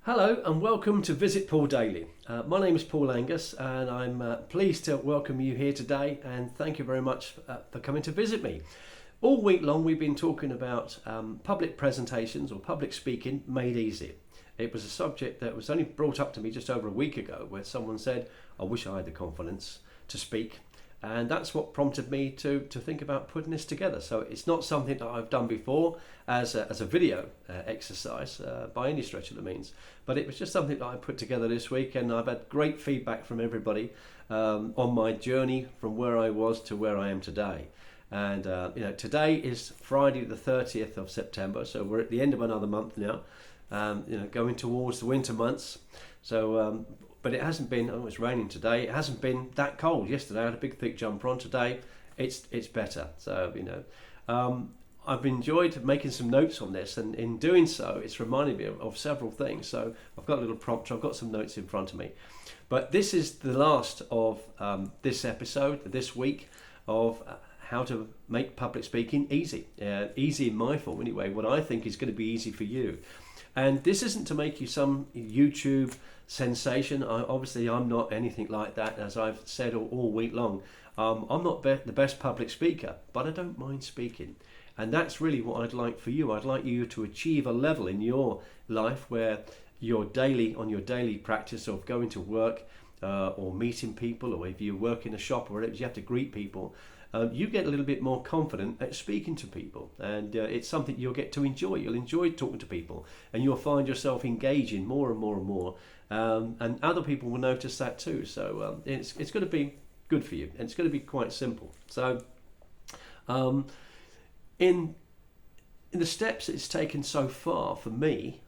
Hello and welcome to Visit Paul Daily. My name is Paul Angus and I'm pleased to welcome you here today, and thank you very much for coming to visit me. All week long we've been talking about public presentations or public speaking made easy. It was a subject that was only brought up to me just over a week ago, where someone said, I wish I had the confidence to speak. And that's what prompted me to think about putting this together. So it's not something that I've done before as a video exercise by any stretch of the means. But it was just something that I put together this week, and I've had great feedback from everybody on my journey from where I was to where I am today. And today is Friday the 30th of September, so we're at the end of another month now. Going towards the winter months. So. But it hasn't been, it's raining today, it hasn't been that cold. Yesterday I had a big thick jumper on. Today it's better. So, I've enjoyed making some notes on this, and in doing so it's reminded me of several things. So I've got a little prompt, I've got some notes in front of me. But this is the last of this episode, this week, of how to make public speaking easy. Easy in my form anyway, what I think is going to be easy for you. And this isn't to make you some YouTube sensation. I'm not anything like that, as I've said all week long. I'm not the best public speaker, but I don't mind speaking. And that's really what I'd like for you. I'd like you to achieve a level in your life where on your daily practice of going to work or meeting people, or if you work in a shop or whatever, you have to greet people. You get a little bit more confident at speaking to people, and it's something you'll get to enjoy. You'll enjoy talking to people, and you'll find yourself engaging more and more and more, and other people will notice that too. So it's going to be good for you, and it's going to be quite simple. So in the steps it's taken so far for me,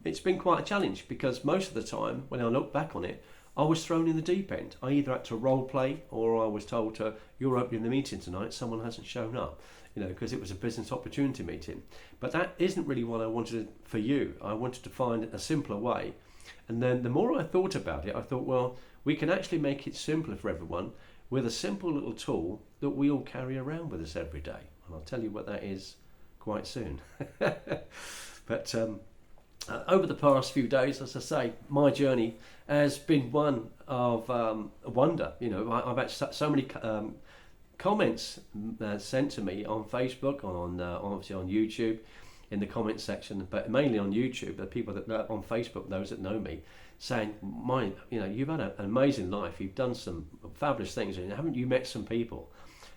it's been quite a challenge, because most of the time when I look back on it, I was thrown in the deep end. I either had to role play, or I was told you're opening the meeting tonight, someone hasn't shown up, because it was a business opportunity meeting. But that isn't really what I wanted for you. I wanted to find a simpler way. And then the more I thought about it, I thought, well, we can actually make it simpler for everyone with a simple little tool that we all carry around with us every day. And I'll tell you what that is quite soon. But over the past few days, as I say, my journey has been one of wonder. I've had so many comments sent to me on Facebook, obviously on YouTube, in the comments section, but mainly on YouTube. The people that on Facebook, those that know me, saying, you've had an amazing life. You've done some fabulous things, and haven't you met some people?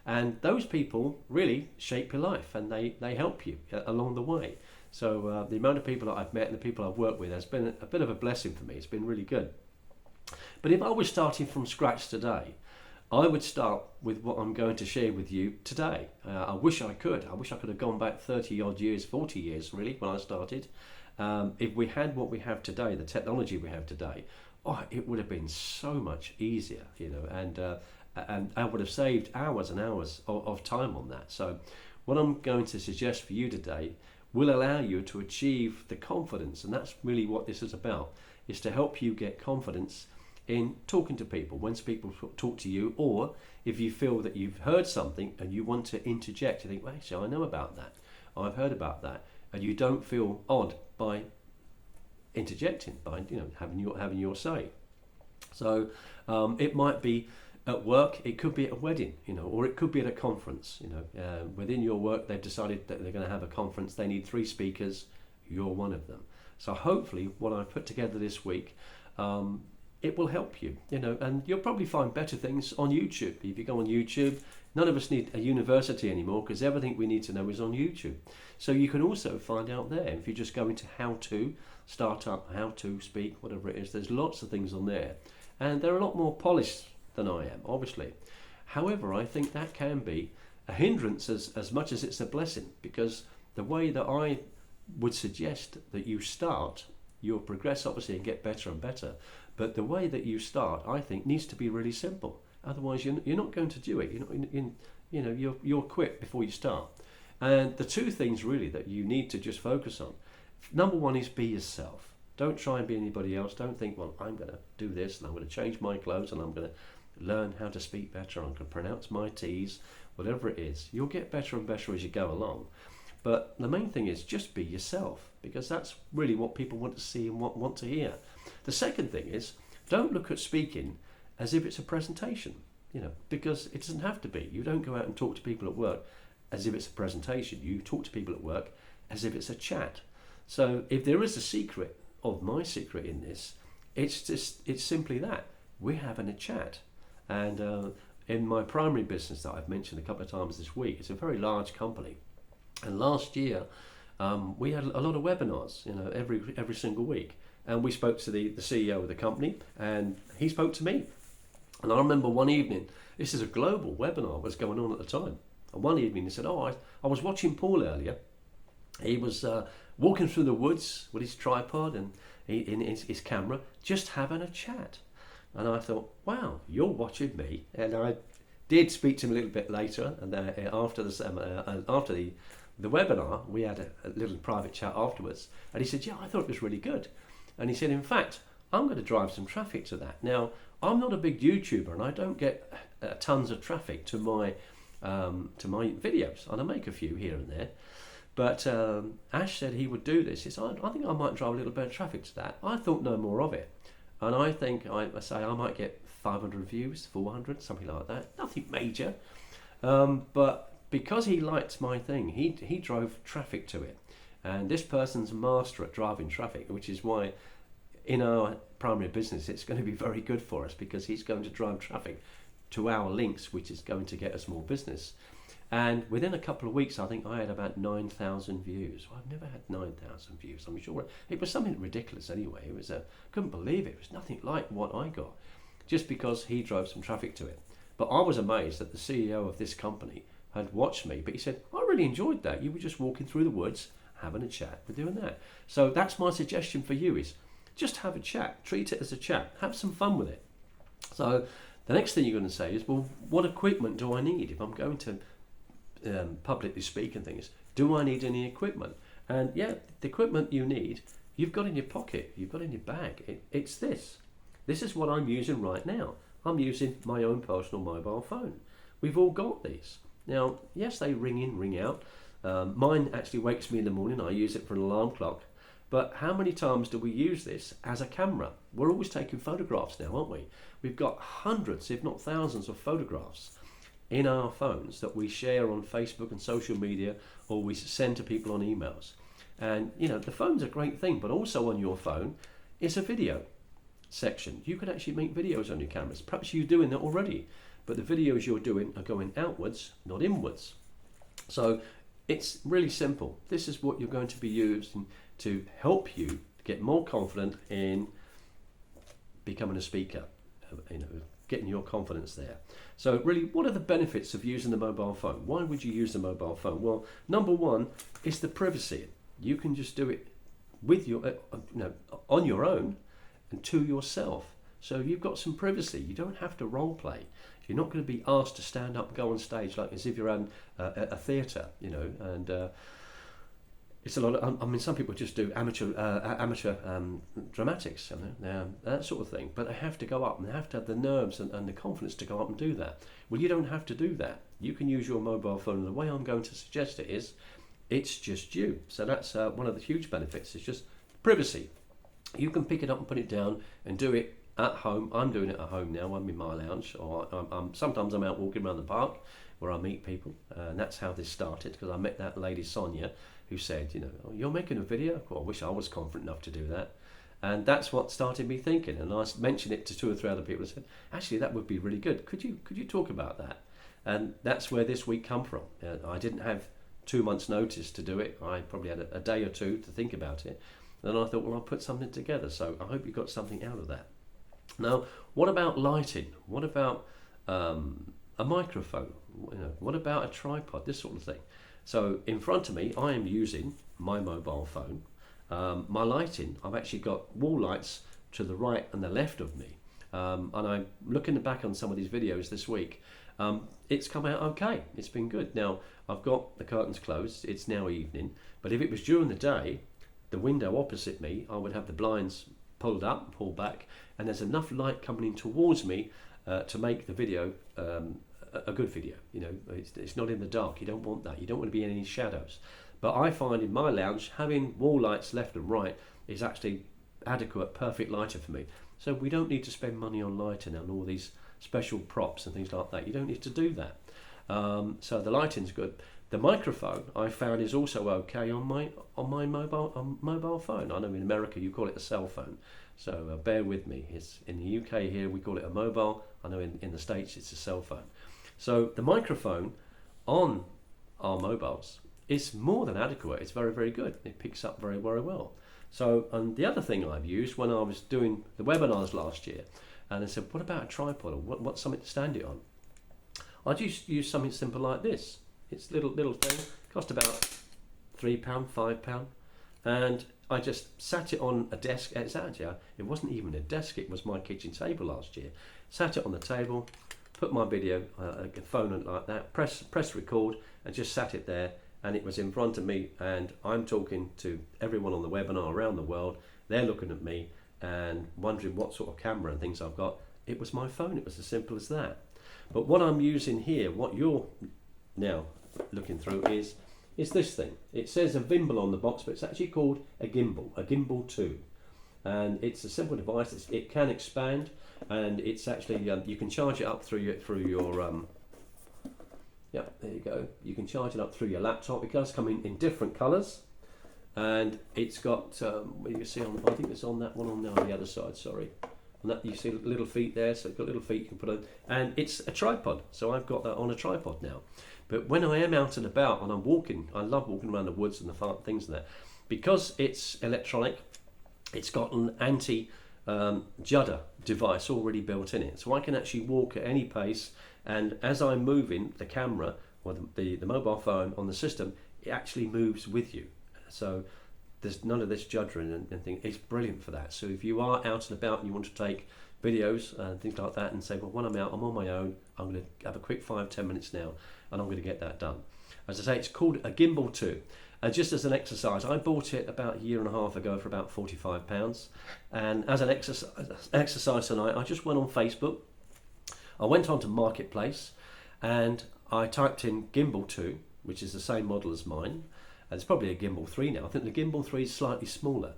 And those people really shape your life, and they help you along the way. So the amount of people that I've met and the people I've worked with has been a bit of a blessing for me. It's been really good. But if I was starting from scratch today, I would start with what I'm going to share with you today. I wish I could. I wish I could have gone back 30 odd years, 40 years really, when I started. If we had what we have today, the technology we have today, it would have been so much easier, and I would have saved hours and hours of time on that. So what I'm going to suggest for you today will allow you to achieve the confidence, and that's really what this is about, is to help you get confidence in talking to people when people talk to you, or if you feel that you've heard something and you want to interject, you think, well, actually I know about that, I've heard about that, and you don't feel odd by interjecting, by having your say. So it might be at work, it could be at a wedding, or it could be at a conference. Within your work, they've decided that they're going to have a conference. They need 3 speakers. You're one of them. So hopefully, what I've put together this week, it will help you. And you'll probably find better things on YouTube. If you go on YouTube, none of us need a university anymore, because everything we need to know is on YouTube. So you can also find out there. If you just go into how to start up, how to speak, whatever it is, there's lots of things on there, and they're a lot more polished than I am, obviously. However, I think that can be a hindrance as much as it's a blessing, because the way that I would suggest that you start, you'll progress obviously and get better and better, but the way that you start, I think, needs to be really simple. Otherwise you're not going to do it. You'll quit before you start. And the 2 things really that you need to just focus on, number 1 is be yourself. Don't try and be anybody else. Don't think, well, I'm going to do this and I'm going to change my clothes and I'm going to learn how to speak better, I'm going to pronounce my T's, whatever it is. You'll get better and better as you go along. But the main thing is just be yourself, because that's really what people want to see and want to hear. The second thing is, don't look at speaking as if it's a presentation, because it doesn't have to be. You don't go out and talk to people at work as if it's a presentation. You talk to people at work as if it's a chat. So if there is a secret of my secret in this, it's simply that we're having a chat. And in my primary business that I've mentioned a couple of times this week, it's a very large company, and last year we had a lot of webinars, every single week, and we spoke to the CEO of the company, and he spoke to me. And I remember one evening, this is a global webinar was going on at the time, and one evening he said, I was watching Paul earlier. He was walking through the woods with his tripod and in his camera, just having a chat. And I thought, wow, you're watching me. And I did speak to him a little bit later, and after the webinar, we had a little private chat afterwards. And he said, yeah, I thought it was really good. And he said, in fact, I'm going to drive some traffic to that. Now, I'm not a big YouTuber, and I don't get tons of traffic to my videos, and I make a few here and there. But Ash said he would do this. He said, I think I might drive a little bit of traffic to that. I thought no more of it. And I think I might get 500 views, 400, something like that. Nothing major. But because he liked my thing, he drove traffic to it. And this person's a master at driving traffic, which is why in our primary business it's going to be very good for us, because he's going to drive traffic to our links, which is going to get us more business. And within a couple of weeks, I think I had about 9,000 views. Well, I've never had 9,000 views. I'm sure it was something ridiculous anyway. It was couldn't believe it. It was nothing like what I got, just because he drove some traffic to it. But I was amazed that the CEO of this company had watched me. But he said, I really enjoyed that. You were just walking through the woods, having a chat. We're doing that. So that's my suggestion for you, is just have a chat. Treat it as a chat. Have some fun with it. So the next thing you're going to say is, well, what equipment do I need if I'm going to publicly speak and things? Do I need any equipment? And yeah, the equipment you need, you've got in your pocket, you've got in your bag. It's this. This is what I'm using right now. I'm using my own personal mobile phone. We've all got these. Now, yes, they ring in, ring out. Mine actually wakes me in the morning. I use it for an alarm clock. But how many times do we use this as a camera? We're always taking photographs now, aren't we? We've got hundreds, if not thousands, of photographs in our phones that we share on Facebook and social media, or we send to people on emails. And the phone's a great thing, but also on your phone is a video section. You can actually make videos on your cameras. Perhaps you're doing that already, but the videos you're doing are going outwards, not inwards. So it's really simple. This is what you're going to be using to help you get more confident in becoming a speaker, getting your confidence there. So really, what are the benefits of using the mobile phone? Why would you use the mobile phone? Well, number one is the privacy. You can just do it with your, on your own and to yourself. So you've got some privacy. You don't have to role play. You're not going to be asked to stand up and go on stage like as if you're in a theatre, and it's a lot of, some people just do amateur dramatics, that sort of thing. But they have to go up and they have to have the nerves and the confidence to go up and do that. Well, you don't have to do that. You can use your mobile phone. And the way I'm going to suggest it is, it's just you. So that's one of the huge benefits. It's just privacy. You can pick it up and put it down and do it at home. I'm doing it at home now. I'm in my lounge, or sometimes I'm out walking around the park where I meet people, and that's how this started, because I met that lady Sonia who said, "Oh, you're making a video? Well, I wish I was confident enough to do that." And that's what started me thinking. And I mentioned it to 2 or 3 other people and said, actually, that would be really good. Could you talk about that? And that's where this week come from. I didn't have 2 months notice to do it. I probably had a day or two to think about it. And I thought, well, I'll put something together. So I hope you got something out of that. Now, what about lighting? What about a microphone? What about a tripod? This sort of thing. So in front of me, I am using my mobile phone. My lighting, I've actually got wall lights to the right and the left of me. And I'm looking back on some of these videos this week. It's come out okay. It's been good. Now, I've got the curtains closed. It's now evening. But if it was during the day, the window opposite me, I would have the blinds pulled up, pulled back, and there's enough light coming in towards me to make the video a good video. It's not in the dark. You don't want that. You don't want to be in any shadows. But I find in my lounge having wall lights left and right is actually adequate, perfect lighting for me. So we don't need to spend money on lighting and all these special props and things like that. You don't need to do that. So the lighting's good. The microphone I found is also okay on my mobile phone. I know in America you call it a cell phone, so bear with me. It's in the UK here we call it a mobile. I know in the States it's a cell phone. So the microphone on our mobiles is more than adequate. It's very, very good. It picks up very, very well. So, and the other thing I've used when I was doing the webinars last year, and I said, what about a tripod, or what's something to stand it on? I just use something simple like this. It's little thing, cost about £3, £5, and I just sat it on a desk. It wasn't even a desk, it was my kitchen table last year. Sat it on the table, put my video, phone like that, press record, and just sat it there, and it was in front of me, and I'm talking to everyone on the webinar around the world. They're looking at me and wondering what sort of camera and things I've got. It was my phone. It was as simple as that. But what I'm using here, what you're now looking through is this thing. It says a Vimble on the box, but it's actually called a Gimbal 2. And it's a simple device. It can expand, and it's actually you can charge it up through your yep, there you go. You can charge it up through your laptop. It does come in different colours, and it's got you can see on. I think it's on that one on the other side. Sorry, and that you see little feet there. So it's got little feet you can put on, and it's a tripod. So I've got that on a tripod now. But when I am out and about and I'm walking, I love walking around the woods and the farm things there, because it's electronic. It's got an anti-judder device already built in it, so I can actually walk at any pace. And as I'm moving, the camera or the mobile phone on the system, it actually moves with you. So there's none of this juddering and thing. It's brilliant for that. So if you are out and about and you want to take videos and things like that and say, well, when I'm out, I'm on my own, I'm going to have a quick 5-10 minutes now and I'm going to get that done. As I say, it's called a Gimbal 2. Just as an exercise, I bought it about a year and a half ago for about £45. And as an exercise tonight, I just went on Facebook. I went on to Marketplace and I typed in Gimbal 2, which is the same model as mine. And it's probably a Gimbal 3 now. I think the Gimbal 3 is slightly smaller.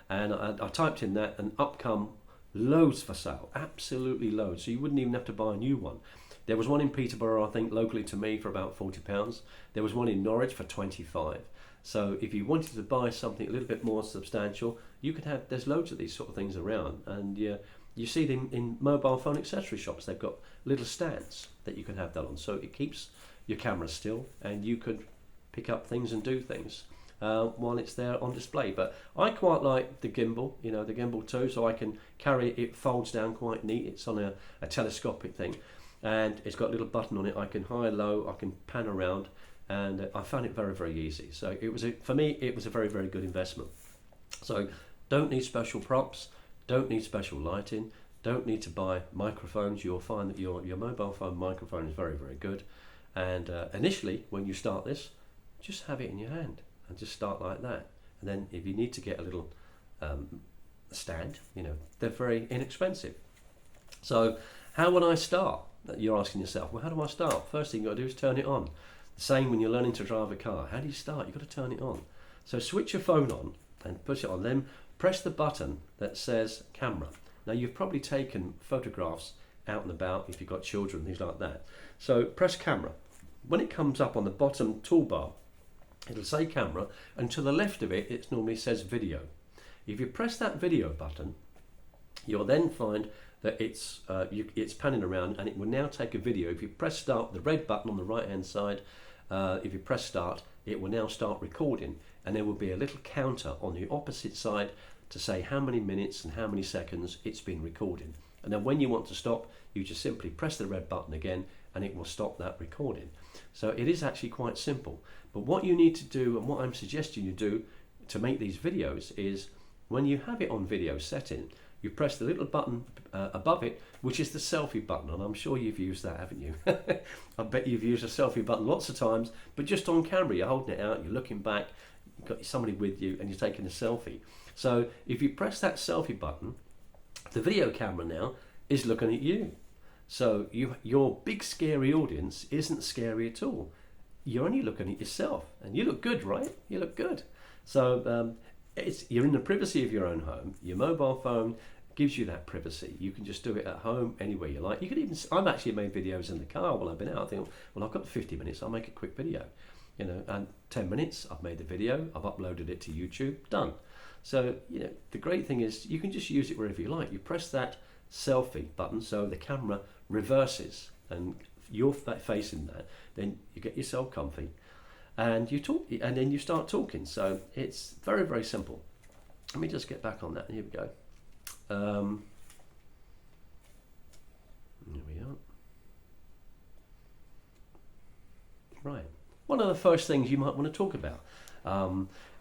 And I typed in that, and up come loads for sale, absolutely loads. So you wouldn't even have to buy a new one. There was one in Peterborough, I think, locally to me for about £40. There was one in Norwich for £25. So if you wanted to buy something a little bit more substantial, you could have, there's loads of these sort of things around. And you see them in mobile phone accessory shops. They've got little stands that you can have that on. So it keeps your camera still, and you could pick up things and do things while it's there on display. But I quite like the gimbal, the Gimbal 2, so I can carry it. It folds down quite neat. It's on a telescopic thing, and it's got a little button on it. I can high, low, I can pan around, and I found it very, very easy. So for me, it was a very, very good investment. So don't need special props, don't need special lighting, don't need to buy microphones. You'll find that your mobile phone microphone is very, very good. And initially, when you start this, just have it in your hand and just start like that. And then if you need to get a little stand, they're very inexpensive. So how would I start? You're asking yourself, well, how do I start? First thing you've got to do is turn it on. The same when you're learning to drive a car. How do you start? You've got to turn it on. So switch your phone on and push it on. Then press the button that says camera. Now you've probably taken photographs out and about if you've got children, things like that. So press camera. When it comes up on the bottom toolbar, it'll say camera, and to the left of it, it normally says video. If you press that video button, you'll then find that it's panning around, and it will now take a video. If you press start, the red button on the right hand side, if you press start, it will now start recording, and there will be a little counter on the opposite side to say how many minutes and how many seconds it's been recording. And then when you want to stop, you just simply press the red button again, and it will stop that recording. So it is actually quite simple. But what you need to do, and what I'm suggesting you do to make these videos, is when you have it on video setting, you press the little button above it, which is the selfie button. And I'm sure you've used that, haven't you? I bet you've used a selfie button lots of times, but just on camera, you're holding it out, you're looking back, you've got somebody with you, and you're taking a selfie. So if you press that selfie button, the video camera now is looking at you. So your big scary audience isn't scary at all. you're only looking at yourself, and you look good, right? You look good. So you're in the privacy of your own home. Your mobile phone gives you that privacy. You can just do it at home, anywhere you like. You could even, I've actually made videos in the car while I've been out. I think, well, I've got 50 minutes, I'll make a quick video. And 10 minutes, I've made the video, I've uploaded it to YouTube, done. So, the great thing is you can just use it wherever you like. You press that selfie button so the camera reverses and you're facing that. Then you get yourself comfy and you talk, and then you start talking. So it's very, very simple. Let me just get back on that. Here we go. Here we are. Right. One of the first things you might want to talk about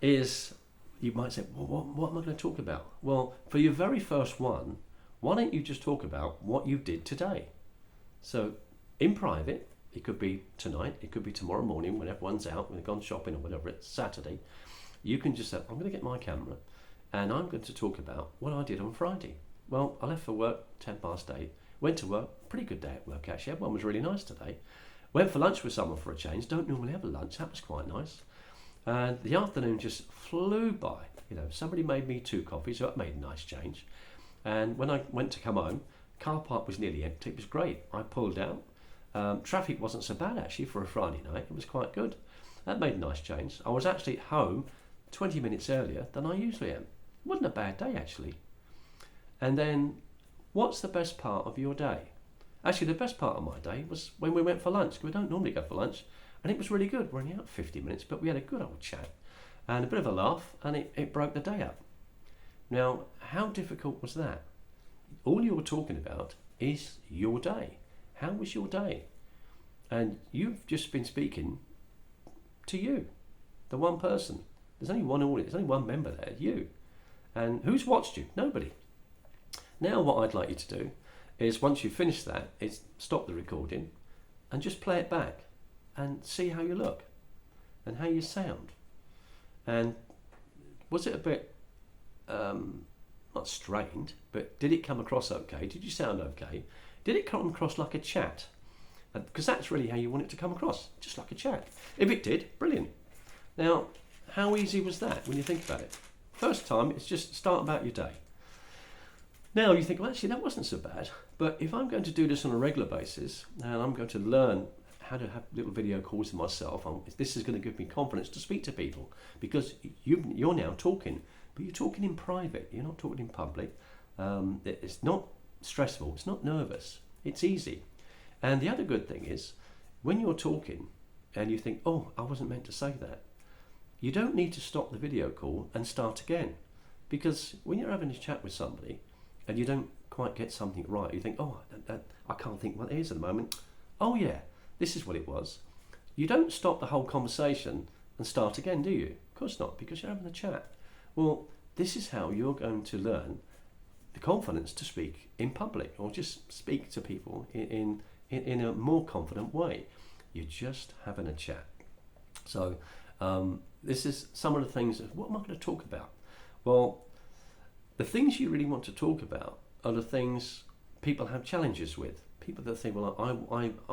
is, you might say, well, what am I going to talk about? Well, for your very first one, why don't you just talk about what you did today? So in private, it could be tonight, it could be tomorrow morning when everyone's out, when they've gone shopping or whatever, it's Saturday. You can just say, I'm going to get my camera and I'm going to talk about what I did on Friday. Well, I left for work 8:10, went to work, pretty good day at work actually, everyone was really nice today. Went for lunch with someone for a change, don't normally have a lunch, that was quite nice. And the afternoon just flew by. Somebody made me 2 coffees, so that made a nice change. And when I went to come home, car park was nearly empty, it was great. I pulled out. Traffic wasn't so bad actually for a Friday night, it was quite good. That made a nice change. I was actually home 20 minutes earlier than I usually am. It wasn't a bad day actually. And then, what's the best part of your day? Actually, the best part of my day was when we went for lunch. We don't normally go for lunch, and it was really good. We're only out 50 minutes, but we had a good old chat and a bit of a laugh, and it broke the day up. Now, how difficult was that? All you're talking about is your day. How was your day? And you've just been speaking to you, the one person. There's only one audience, there's only one member there, you. And who's watched you? Nobody. Now what I'd like you to do is, once you've finished that, is stop the recording and just play it back and see how you look and how you sound. And was it a bit, not strained, but did it come across okay? Did you sound okay? Did it come across like a chat? Because that's really how you want it to come across, just like a chat. If it did, brilliant. Now, how easy was that when you think about it? First time, it's just start about your day. Now you think, well, actually, that wasn't so bad. But if I'm going to do this on a regular basis, and I'm going to learn how to have little video calls with myself, this is going to give me confidence to speak to people, because you're now talking, but you're talking in private. You're not talking in public. It's not stressful. It's not nervous. It's easy. And the other good thing is, when you're talking and you think, oh, I wasn't meant to say that, you don't need to stop the video call and start again. Because when you're having a chat with somebody and you don't quite get something right, you think, oh, I can't think what it is at the moment. Oh yeah, this is what it was. You don't stop the whole conversation and start again, do you? Of course not, because you're having a chat. Well, this is how you're going to learn the confidence to speak in public, or just speak to people in a more confident way. You're just having a chat. So this is some of the things of what am I going to talk about? Well, the things you really want to talk about are the things people have challenges with. People that think, well, I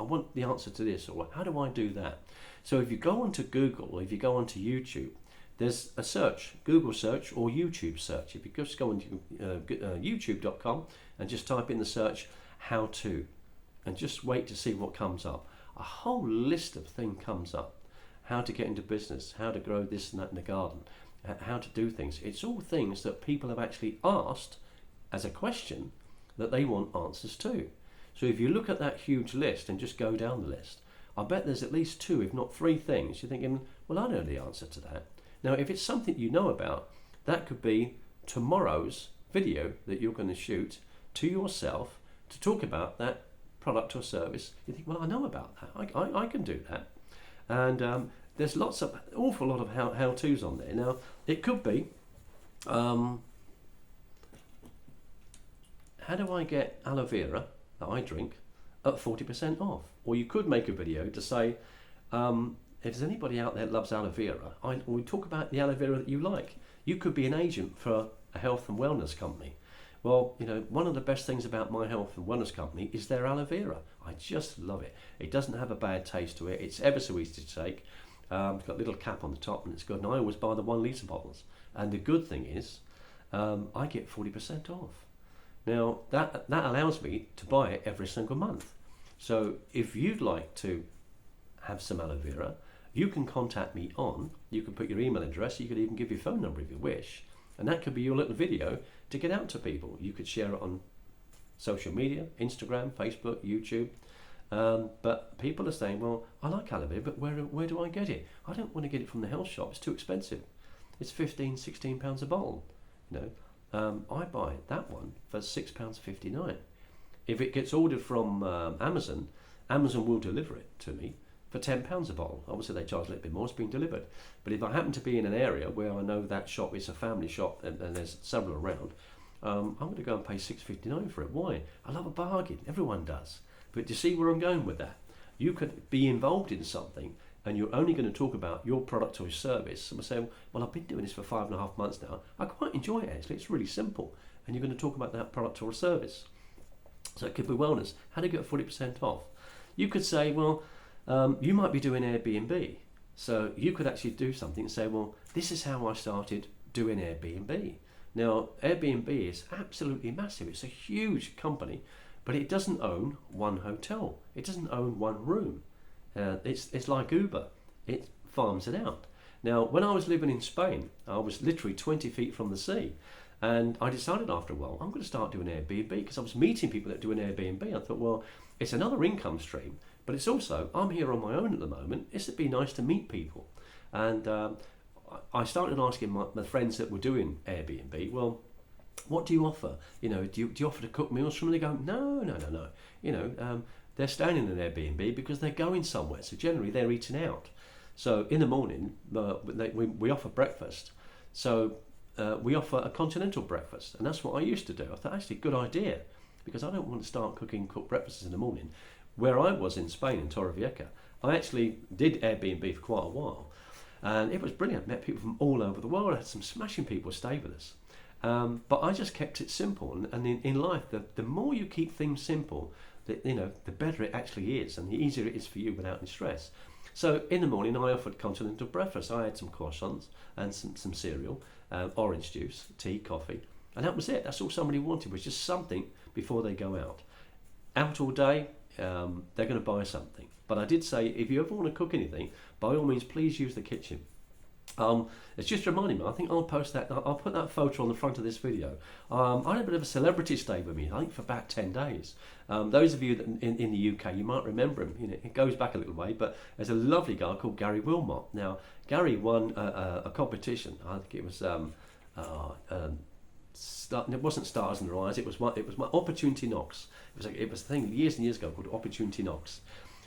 want the answer to this, or how do I do that? So if you go onto Google, or if you go onto YouTube, there's a search, Google search or YouTube search. If you just go onto youtube.com and just type in the search, how to, and just wait to see what comes up. A whole list of things comes up. How to get into business, how to grow this and that in the garden, how to do things. It's all things that people have actually asked as a question that they want answers to. So if you look at that huge list and just go down the list, I bet there's at least 2, if not 3 things you're thinking, well, I know the answer to that. Now, if it's something you know about, that could be tomorrow's video that you're going to shoot to yourself to talk about that product or service. You think, well, I know about that. I can do that. And there's awful lot of how-tos on there. Now, it could be, how do I get aloe vera that I drink at 40% off? Or you could make a video to say, if there's anybody out there that loves aloe vera, we talk about the aloe vera that you like. You could be an agent for a health and wellness company. Well, one of the best things about my health and wellness company is their aloe vera. I just love it. It doesn't have a bad taste to it. It's ever so easy to take. It's got a little cap on the top and it's good. And I always buy the 1 litre bottles. And the good thing is, I get 40% off. Now, that allows me to buy it every single month. So if you'd like to have some aloe vera, you can contact me you can put your email address, you could even give your phone number if you wish. And that could be your little video to get out to people. You could share it on social media, Instagram, Facebook, YouTube. But people are saying, well, I like aloe vera, but where do I get it? I don't want to get it from the health shop. It's too expensive. It's £15, £16 a bottle. I buy that one for £6.59. If it gets ordered from Amazon, Amazon will deliver it to me for £10 a bottle. Obviously, they charge a little bit more. It's being delivered. But if I happen to be in an area where I know that shop is a family shop and there's several around, I'm going to go and pay £6.59 for it. Why? I love a bargain. Everyone does. But do you see where I'm going with that? You could be involved in something and you're only going to talk about your product or service. Someone say, well, I've been doing this for 5.5 months now. I quite enjoy it, actually. It's really simple. And you're going to talk about that product or service. So it could be wellness. How do you get 40% off? You could say, well, you might be doing Airbnb. So you could actually do something and say, well, this is how I started doing Airbnb. Now, Airbnb is absolutely massive. It's a huge company, but it doesn't own one hotel. It doesn't own one room. It's like Uber. It farms it out. Now, when I was living in Spain, I was literally 20 feet from the sea. And I decided after a while, I'm going to start doing Airbnb because I was meeting people that do an Airbnb. I thought, well, it's another income stream, but it's also, I'm here on my own at the moment. It'd be nice to meet people. And I started asking my friends that were doing Airbnb, well, what do you offer? Do you offer to cook meals from them? They go, no. They're staying in an Airbnb because they're going somewhere. So generally they're eating out. So in the morning, we offer breakfast. So we offer a continental breakfast. And that's what I used to do. I thought, actually, good idea. Because I don't want to start cook breakfasts in the morning. Where I was in Spain, in Torrevieja, I actually did Airbnb for quite a while. And it was brilliant. Met people from all over the world. I had some smashing people stay with us. But I just kept it simple. And in life, the more you keep things simple, the better it actually is, and the easier it is for you without any stress. So in the morning, I offered continental breakfast. I had some croissants and some cereal, orange juice, tea, coffee, and that was it. That's all somebody wanted, was just something before they go out. Out all day, they're going to buy something. But I did say, if you ever want to cook anything, by all means, please use the kitchen. It's just reminding me, I think I'll post that, I'll put that photo on the front of this video. I had a bit of a celebrity stay with me, I think for about 10 days. Those of you that in the UK, you might remember him, it goes back a little way, but there's a lovely guy called Gary Wilmot. Now, Gary won a competition, I think it was, it wasn't Stars in the Rise, it was my Opportunity Knocks. It was a thing years and years ago called Opportunity Knocks.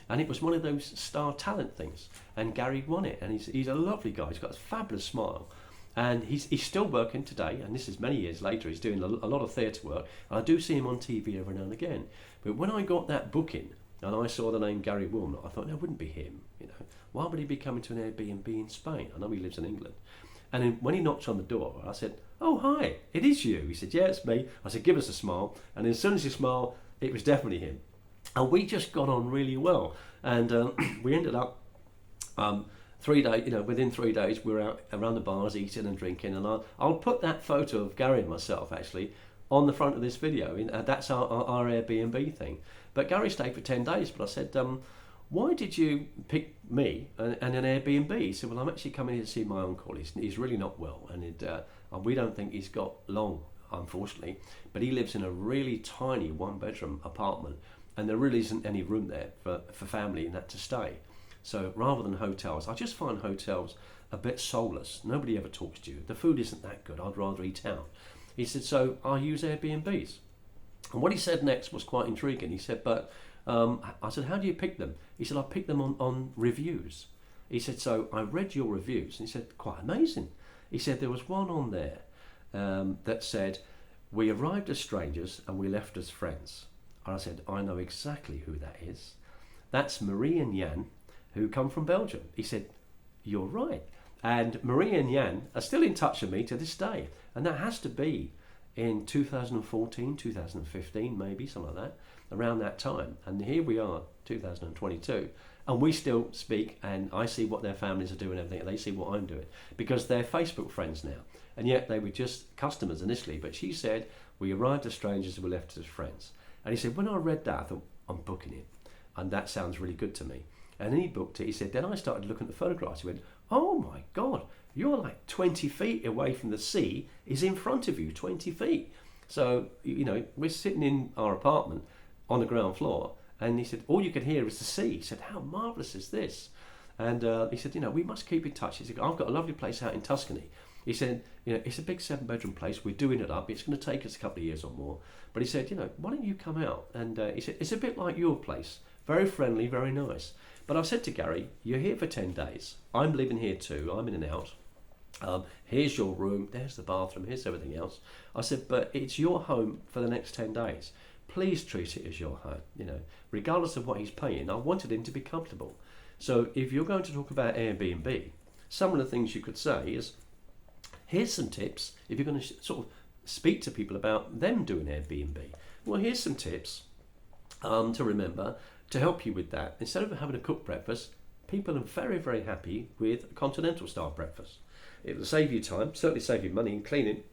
And it was one of those star talent things. And Gary won it. And he's a lovely guy. He's got a fabulous smile. And he's still working today. And this is many years later. He's doing a lot of theatre work. And I do see him on TV every now and again. But when I got that booking and I saw the name Gary Wilmot, I thought, no, it wouldn't be him. Why would he be coming to an Airbnb in Spain? I know he lives in England. And then when he knocked on the door, I said, oh, hi, it is you. He said, yeah, it's me. I said, give us a smile. And as soon as he smiled, it was definitely him. And we just got on really well, and we ended up 3 days. Within 3 days, we were out around the bars eating and drinking. And I'll put that photo of Gary and myself actually on the front of this video. That's our Airbnb thing. But Gary stayed for 10 days. But I said, why did you pick me and an Airbnb? He said, well, I'm actually coming here to see my uncle. He's really not well, and we don't think he's got long, unfortunately. But he lives in a really tiny one-bedroom apartment. And there really isn't any room there for family and that to stay. So rather than hotels, I just find hotels a bit soulless. Nobody ever talks to you. The food isn't that good. I'd rather eat out. He said, so I use Airbnbs. And what he said next was quite intriguing. He said, but I said, how do you pick them? He said, I pick them on reviews. He said, so I read your reviews. And he said, quite amazing. He said, there was one on there that said, we arrived as strangers and we left as friends. And I said, I know exactly who that is. That's Marie and Jan, who come from Belgium. He said, you're right. And Marie and Jan are still in touch with me to this day. And that has to be in 2014, 2015, maybe, something like that, around that time. And here we are, 2022, and we still speak, and I see what their families are doing and everything, and they see what I'm doing, because they're Facebook friends now. And yet they were just customers initially. But she said, we arrived as strangers and we left as friends. And he said, when I read that, I thought, I'm booking it. And that sounds really good to me. And then he booked it. He said, then I started looking at the photographs. He went, oh my God, you're like 20 feet away from the sea, is in front of you, 20 feet. So, we're sitting in our apartment on the ground floor. And he said, all you can hear is the sea. He said, how marvellous is this? And he said, we must keep in touch. He said, I've got a lovely place out in Tuscany. He said, it's a big 7-bedroom place. We're doing it up. It's going to take us a couple of years or more. But he said, why don't you come out? And he said, it's a bit like your place. Very friendly, very nice. But I said to Gary, you're here for 10 days. I'm living here too. I'm in and out. Here's your room. There's the bathroom. Here's everything else. I said, but it's your home for the next 10 days. Please treat it as your home. Regardless of what he's paying, I wanted him to be comfortable. So if you're going to talk about Airbnb, some of the things you could say is, here's some tips if you're going to sort of speak to people about them doing Airbnb. Well, here's some tips to remember to help you with that. Instead of having a cooked breakfast, people are very, very happy with a continental style breakfast. It will save you time, certainly save you money in cleaning.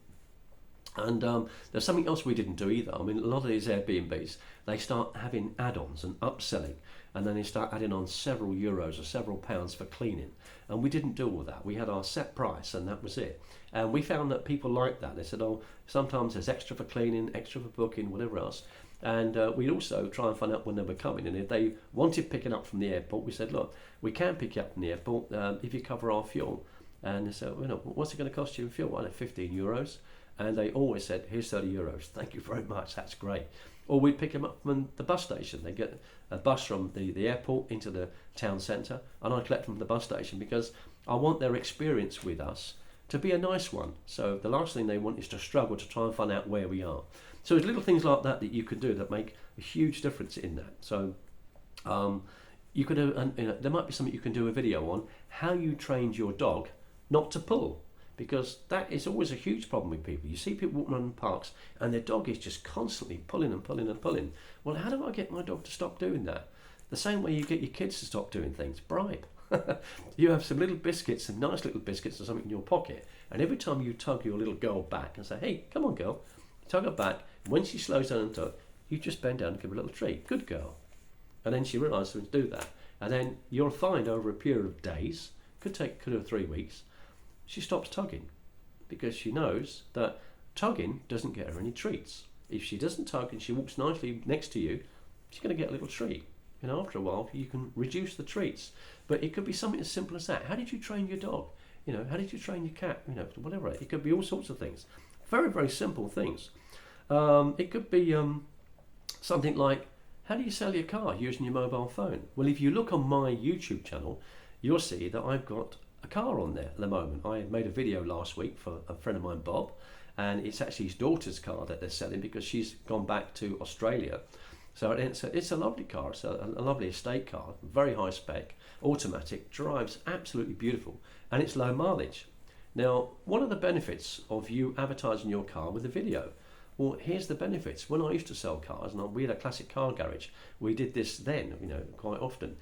And there's something else we didn't do either. I mean, a lot of these Airbnbs, they start having add-ons and upselling, and then they start adding on several euros or several pounds for cleaning. And we didn't do all that. We had our set price, and that was it. And we found that people liked that. They said, oh, sometimes there's extra for cleaning, extra for booking, whatever else. And we'd also try and find out when they were coming. And if they wanted picking up from the airport, we said, look, we can pick you up from the airport if you cover our fuel. And they said, what's it going to cost you in fuel? I know, 15 euros. And they always said, here's 30 euros. Thank you very much. That's great. Or we'd pick them up from the bus station. They get a bus from the airport into the town centre, and I collect them from the bus station because I want their experience with us to be a nice one. So the last thing they want is to struggle to try and find out where we are. So there's little things like that you could do that make a huge difference in that. So you could, there might be something you can do a video on how you trained your dog not to pull. Because that is always a huge problem with people. You see people walking around in parks and their dog is just constantly pulling and pulling and pulling. Well, how do I get my dog to stop doing that? The same way you get your kids to stop doing things, bribe. You have some little biscuits, some nice little biscuits or something in your pocket, and every time you tug your little girl back and say, hey, come on girl, tug her back, when she slows down and tug, you just bend down and give her a little treat. Good girl. And then she realises to do that. And then you'll find over a period of days, could take 2 or 3 weeks, she stops tugging because she knows that tugging doesn't get her any treats. If she doesn't tug and she walks nicely next to you, she's going to get a little treat. And after a while, you can reduce the treats. But it could be something as simple as that. How did you train your dog? How did you train your cat? Whatever. It could be all sorts of things. Very, very simple things. It could be something like, how do you sell your car using your mobile phone? Well, if you look on my YouTube channel, you'll see that I've got a car on there at the moment. I made a video last week for a friend of mine, Bob, and it's actually his daughter's car that they're selling because she's gone back to Australia. So it's a lovely car. It's a lovely estate car, very high spec, automatic, drives absolutely beautiful, and it's low mileage. Now, what are the benefits of you advertising your car with a video? Well, here's the benefits. When I used to sell cars, and we had a classic car garage, we did this then, quite often.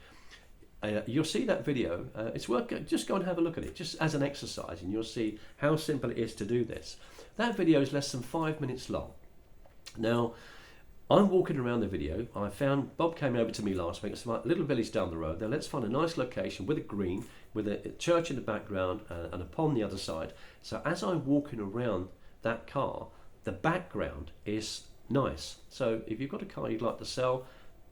You'll see that video. It's worth just go and have a look at it, just as an exercise, and you'll see how simple it is to do this. That video is less than 5 minutes long. Now, I'm walking around the video. I found Bob came over to me last week. It's a little village down the road. Now let's find a nice location with a green, with a church in the background and a pond the other side. So as I'm walking around that car, the background is nice. So if you've got a car you'd like to sell,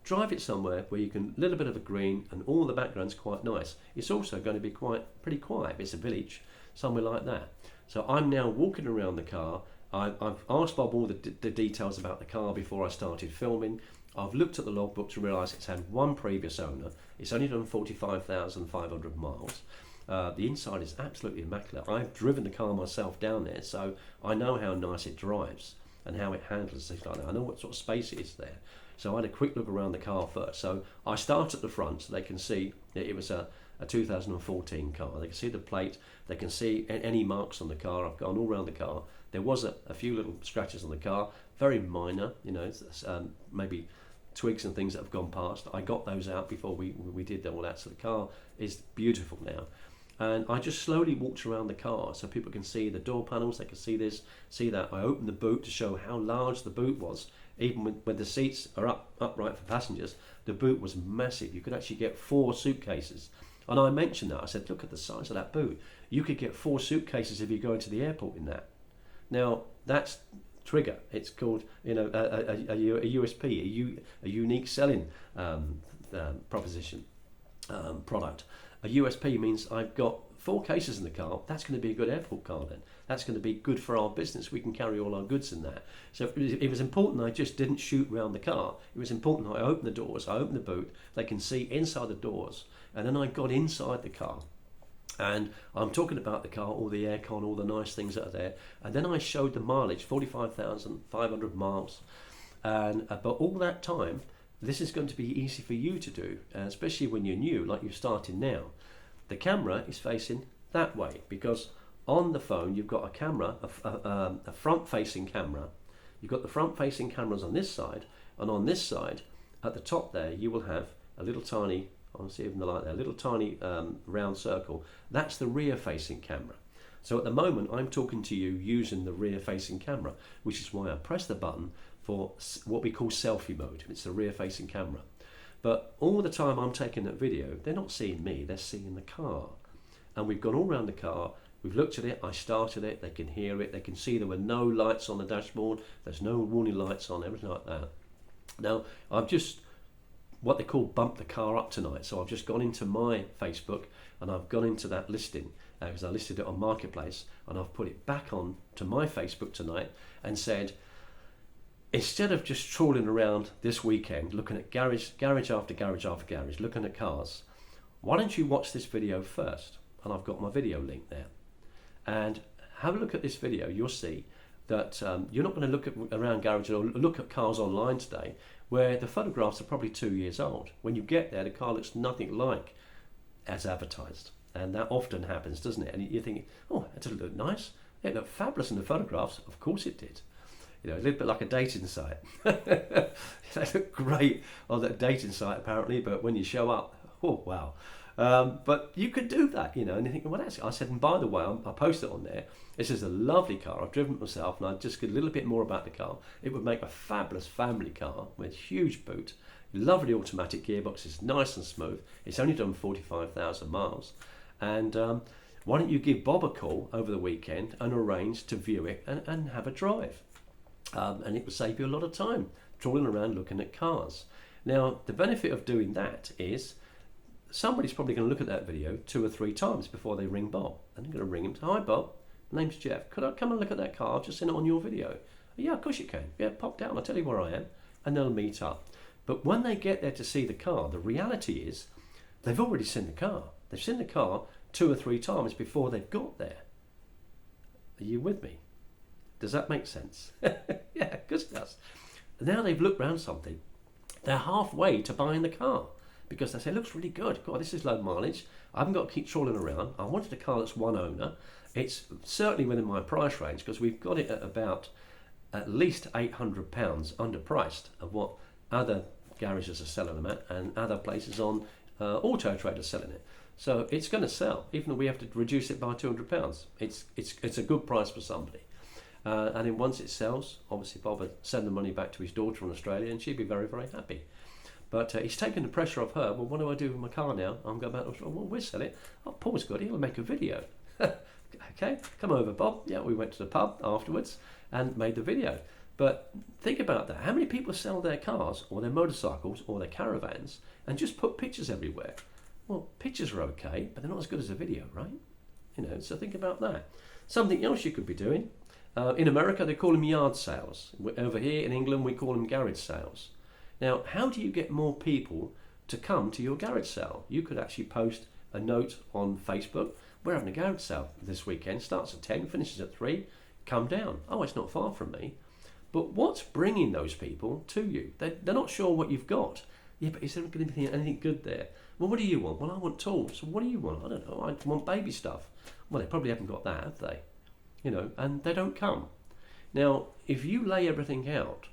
drive it somewhere where you can, a little bit of a green and all the background's quite nice. It's also going to be pretty quiet if it's a village, somewhere like that. So I'm now walking around the car. I've asked Bob all the details about the car before I started filming. I've looked at the logbook to realise it's had one previous owner. It's only done 45,500 miles. The inside is absolutely immaculate. I've driven the car myself down there, so I know how nice it drives and how it handles things like that. I know what sort of space it is there. So I had a quick look around the car first. So I start at the front so they can see that it was a 2014 car. They can see the plate, they can see any marks on the car. I've gone all around the car, There was a few little scratches on the car, very minor, maybe twigs and things that have gone past. I got those out before we did all that. So the car is beautiful now. And I just slowly walked around the car so people can see the door panels, they can see this, see that. I opened the boot to show how large the boot was. Even when the seats are upright for passengers, the boot was massive. You could actually get 4 suitcases. And I mentioned that. I said, look at the size of that boot. You could get 4 suitcases if you go into the airport in that. Now, that's trigger. It's called, a USP, a unique selling proposition, product. A USP means I've got 4 cases in the car. That's going to be a good airport car then. That's going to be good for our business. We can carry all our goods in that. So it was important I just didn't shoot around the car. It was important I opened the doors, I opened the boot. They can see inside the doors. And then I got inside the car. And I'm talking about the car, all the aircon, all the nice things that are there. And then I showed the mileage, 45,500 miles. And but all that time, this is going to be easy for you to do, especially when you're new, like you're starting now. The camera is facing that way because on the phone you've got a camera, a front-facing camera. You've got the front-facing cameras on this side, and on this side, at the top there, you will have a little tiny, I'll see even the light there, a little tiny round circle. That's the rear-facing camera. So at the moment, I'm talking to you using the rear-facing camera, which is why I press the button for what we call selfie mode. It's the rear-facing camera. But all the time I'm taking that video, they're not seeing me, they're seeing the car. And we've gone all around the car, we've looked at it, I started it, they can hear it, they can see there were no lights on the dashboard, there's no warning lights on, everything like that. Now, I've just, what they call bumped the car up tonight. So I've just gone into my Facebook and I've gone into that listing because I listed it on Marketplace, and I've put it back on to my Facebook tonight and said, instead of just trawling around this weekend looking at garage after garage after garage, looking at cars, why don't you watch this video first? And I've got my video link there. And have a look at this video. You'll see that you're not going to look around garages or look at cars online today where the photographs are probably 2 years old. When you get there, the car looks nothing like as advertised. And that often happens, doesn't it? And you think, oh, that doesn't look nice. It looked fabulous in the photographs. Of course it did. A little bit like a dating site. They look great on that dating site apparently, but when you show up, oh wow. But you could do that, and you think, well, that's. I said, and by the way, I posted it on there. This is a lovely car. I've driven it myself, and I just get a little bit more about the car. It would make a fabulous family car with a huge boot, lovely automatic gearbox. It's nice and smooth. It's only done 45,000 miles, and why don't you give Bob a call over the weekend and arrange to view it and have a drive? And it would save you a lot of time trawling around looking at cars. Now, the benefit of doing that is somebody's probably going to look at that video 2 or 3 times before they ring Bob. And they're going to ring him. Hi, Bob. My name's Jeff. Could I come and look at that car? I've just seen it on your video. Yeah, of course you can. Yeah, pop down. I'll tell you where I am. And they'll meet up. But when they get there to see the car, the reality is they've already seen the car. They've seen the car 2 or 3 times before they've got there. Are you with me? Does that make sense? Yeah, because it does. Now they've looked around something. They're halfway to buying the car because they say, it looks really good. God, this is low mileage. I haven't got to keep trawling around. I wanted a car that's one owner. It's certainly within my price range because we've got it at about at least £800 underpriced of what other garages are selling them at and other places on Auto Trader selling it. So it's going to sell, even though we have to reduce it by £200. It's a good price for somebody. And then once it sells, obviously Bob would send the money back to his daughter in Australia and she'd be very, very happy. But he's taken the pressure off her. Well, what do I do with my car now? I'm going back to Australia. Well, we'll sell it. Oh, Paul's got it. He'll make a video. Okay, come over, Bob. Yeah, we went to the pub afterwards and made the video. But think about that. How many people sell their cars or their motorcycles or their caravans and just put pictures everywhere? Well, pictures are okay, but they're not as good as a video, right? So think about that. Something else you could be doing. In America, they call them yard sales. Over here in England, we call them garage sales. Now, how do you get more people to come to your garage sale? You could actually post a note on Facebook. We're having a garage sale this weekend. Starts at 10, finishes at 3. Come down. Oh, it's not far from me. But what's bringing those people to you? They're not sure what you've got. Yeah, but is there going to be anything good there? Well, what do you want? Well, I want tools. What do you want? I don't know. I want baby stuff. Well, they probably haven't got that, have they? And they don't come. Now, if you lay everything out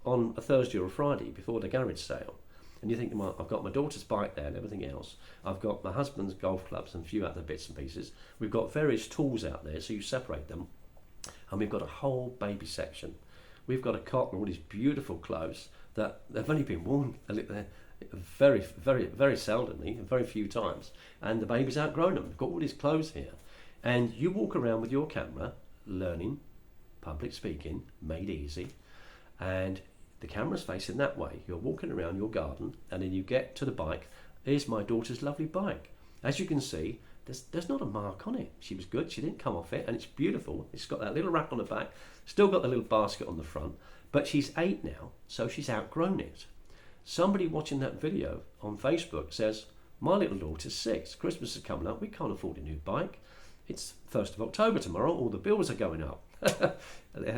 on a Thursday or a Friday before the garage sale, and you think, well, I've got my daughter's bike there and everything else, I've got my husband's golf clubs and a few other bits and pieces, we've got various tools out there, so you separate them, and we've got a whole baby section. We've got a cot and all these beautiful clothes that they've only been worn very, very, very seldomly, very few times, and the baby's outgrown them. We've got all these clothes here, and you walk around with your camera, learning public speaking, made easy, and the camera's facing that way. You're walking around your garden, and then you get to the bike. Here's my daughter's lovely bike. As you can see, there's not a mark on it. She was good. She didn't come off it, and it's beautiful. It's got that little rack on the back, still got the little basket on the front, but she's 8 now, so she's outgrown it. Somebody watching that video on Facebook says, my little daughter's 6. Christmas is coming up. We can't afford a new bike. It's 1st of October tomorrow. All the bills are going up.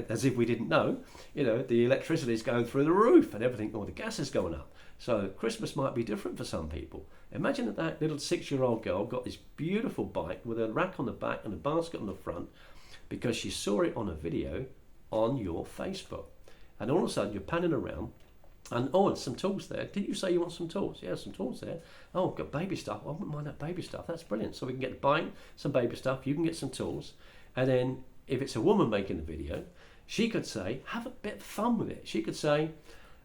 As if we didn't know. You know, the electricity is going through the roof and everything, or the gas is going up. So Christmas might be different for some people. Imagine that little 6-year-old girl got this beautiful bike with a rack on the back and a basket on the front because she saw it on a video on your Facebook. And all of a sudden you're panning around and, oh, and some tools there. Did you say you want some tools? Yeah, some tools there. Oh, got baby stuff. I wouldn't mind that baby stuff. That's brilliant. So we can get the bike, some baby stuff. You can get some tools. And then if it's a woman making the video, she could say, have a bit of fun with it. She could say,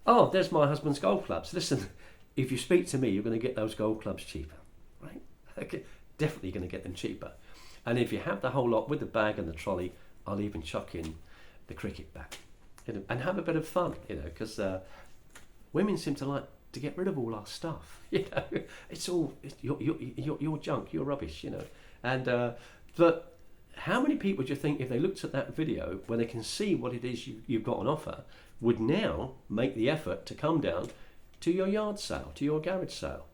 oh, there's my husband's golf clubs. Listen, if you speak to me, you're going to get those golf clubs cheaper, right? Okay, definitely going to get them cheaper. And if you have the whole lot with the bag and the trolley, I'll even chuck in the cricket bat, you know, and have a bit of fun, you know, because women seem to like to get rid of all our stuff. You know, you're junk, you're rubbish, you know. And but how many people do you think, if they looked at that video where they can see what it is you've got on offer, would now make the effort to come down to your yard sale, to your garage sale?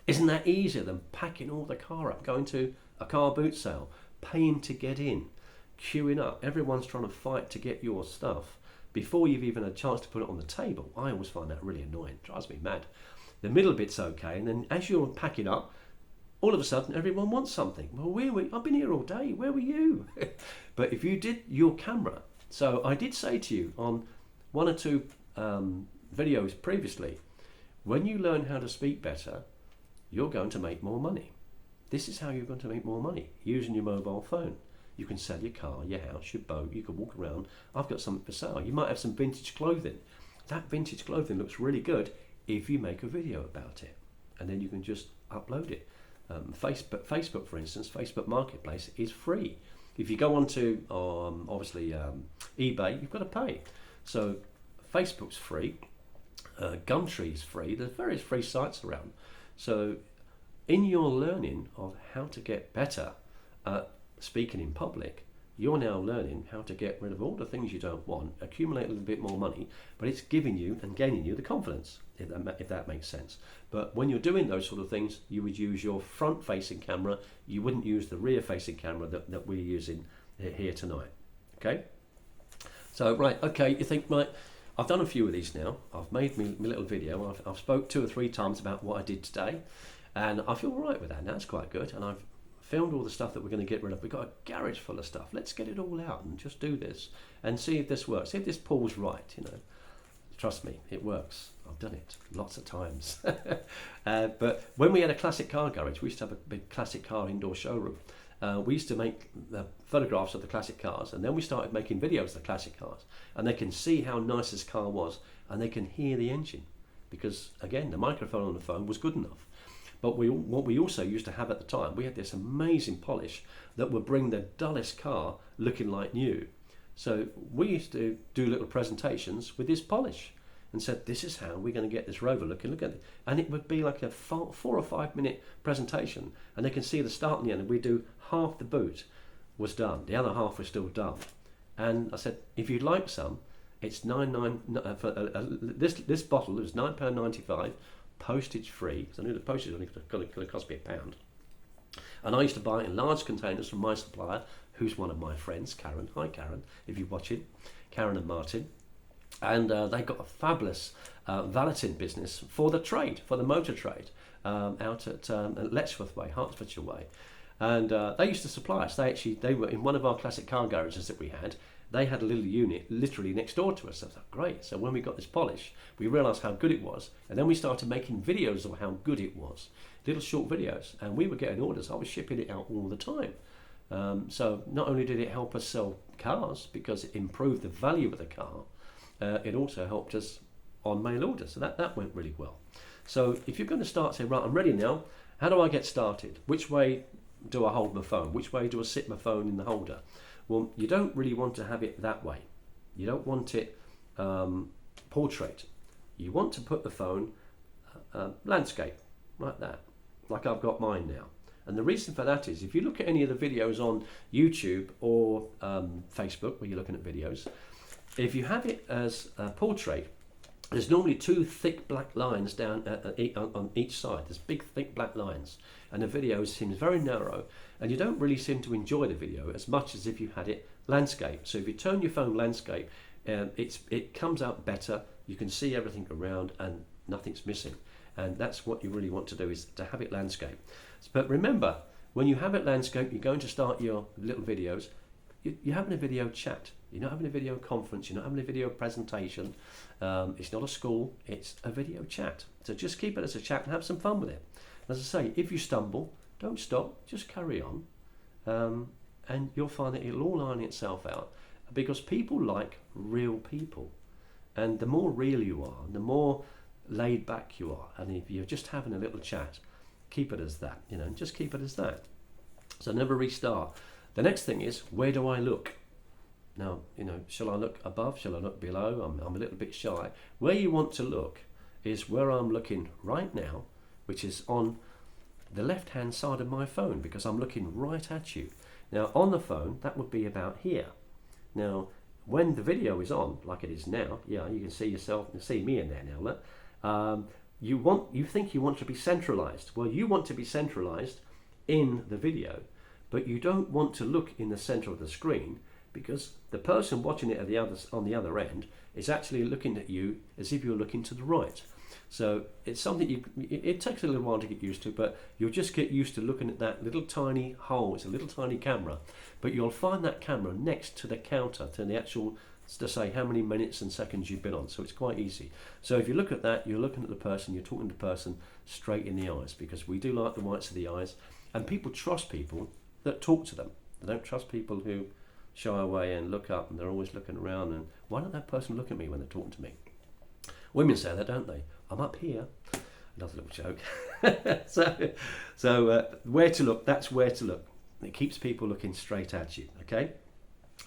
Isn't that easier than packing all the car up, going to a car boot sale, paying to get in, queuing up? Everyone's trying to fight to get your stuff before you've even had a chance to put it on the table. I always find that really annoying. It drives me mad. The middle bit's okay, and then as you're packing up, all of a sudden everyone wants something. Well, where were you? I've been here all day. Where were you? But if you did your camera, so I did say to you on 1 or 2 videos previously, when you learn how to speak better, you're going to make more money. This is how you're going to make more money, using your mobile phone. You can sell your car, your house, your boat. You can walk around. I've got something for sale. You might have some vintage clothing. That vintage clothing looks really good if you make a video about it, and then you can just upload it. Facebook, for instance, Facebook Marketplace is free. If you go onto obviously eBay, you've got to pay. So Facebook's free, Gumtree's free. There's various free sites around. So in your learning of how to get better at speaking in public, you're now learning how to get rid of all the things you don't want, accumulate a little bit more money, but it's giving you and gaining you the confidence, if that makes sense. But when you're doing those sort of things, you would use your front-facing camera. You wouldn't use the rear-facing camera that we're using here tonight. Okay? So, right, okay, you think, right, I've done a few of these now. I've made my little video. I've spoke 2 or 3 times about what I did today, and I feel all right with that. Now, that's quite good, and I've filmed all the stuff that we're going to get rid of. We've got a garage full of stuff. Let's get it all out and just do this and see if this works. See if this pulls right, you know. Trust me, it works. I've done it lots of times. But when we had a classic car garage, we used to have a big classic car indoor showroom. We used to make the photographs of the classic cars, and then we started making videos of the classic cars, and they can see how nice this car was, and they can hear the engine, because again, the microphone on the phone was good enough. But what we also used to have at the time, we had this amazing polish that would bring the dullest car looking like new. So we used to do little presentations with this polish and said, this is how we're going to get this Rover looking. Look at it. And it would be like a 4 or 5 minute presentation, and they can see the start and the end. And we do half the boot was done, the other half was still done. And I said, if you'd like some, it's this bottle is £9.95. Postage free, because I knew the postage was only going to cost me £1. And I used to buy it in large containers from my supplier, who's one of my friends, Karen. Hi Karen, if you're watching, Karen and Martin. And they got a fabulous valeting business for the trade, for the motor trade, out at Letchworth Way, Hertfordshire Way. And they used to supply us. They were in one of our classic car garages that we had, they had a little unit literally next door to us. I thought, great. So when we got this polish, we realised how good it was, and then we started making videos of how good it was, little short videos, and we were getting orders. I was shipping it out all the time. So not only did it help us sell cars because it improved the value of the car, it also helped us on mail orders. So that went really well. So if you're going to start saying, right, I'm ready now, how do I get started? Which way do I hold my phone? Which way do I sit my phone in the holder? Well, you don't really want to have it that way. You don't want it portrait. You want to put the phone landscape, like that, like I've got mine now. And the reason for that is, if you look at any of the videos on YouTube or Facebook, where you're looking at videos, if you have it as a portrait, there's normally two thick black lines down on each side. There's big thick black lines, and the video seems very narrow, and you don't really seem to enjoy the video as much as if you had it landscape. So if you turn your phone landscape, it comes out better. You can see everything around and nothing's missing, and that's what you really want to do, is to have it landscape. But remember, when you have it landscape, you're going to start your little videos. You're having a video chat. You're not having a video conference. You're not having a video presentation. It's not a school. It's a video chat. So just keep it as a chat and have some fun with it. As I say, if you stumble, don't stop. Just carry on, and you'll find that it'll all iron itself out, because people like real people, and the more real you are, the more laid back you are. And if you're just having a little chat, keep it as that. Just keep it as that. So never restart. The next thing is, where do I look? Now, shall I look above? Shall I look below? I'm a little bit shy. Where you want to look is where I'm looking right now, which is on the left-hand side of my phone, because I'm looking right at you. Now, on the phone, that would be about here. Now, when the video is on, like it is now, you can see yourself and see me in there now. Look. You think you want to be centralized. Well, you want to be centralized in the video, but you don't want to look in the center of the screen, because the person watching it on the other end is actually looking at you as if you're looking to the right. So it's something it takes a little while to get used to, but you'll just get used to looking at that little tiny hole. It's a little tiny camera, but you'll find that camera next to the counter, to the actual, to say how many minutes and seconds you've been on. So it's quite easy. So if you look at that, you're looking at the person, you're talking to the person straight in the eyes, because we do like the whites of the eyes, and people trust people that talk to them. They don't trust people who shy away and look up, and they're always looking around, and why don't that person look at me when they're talking to me? Women say that, don't they? I'm up here. Another little joke. So where to look, that's where to look. It keeps people looking straight at you, okay?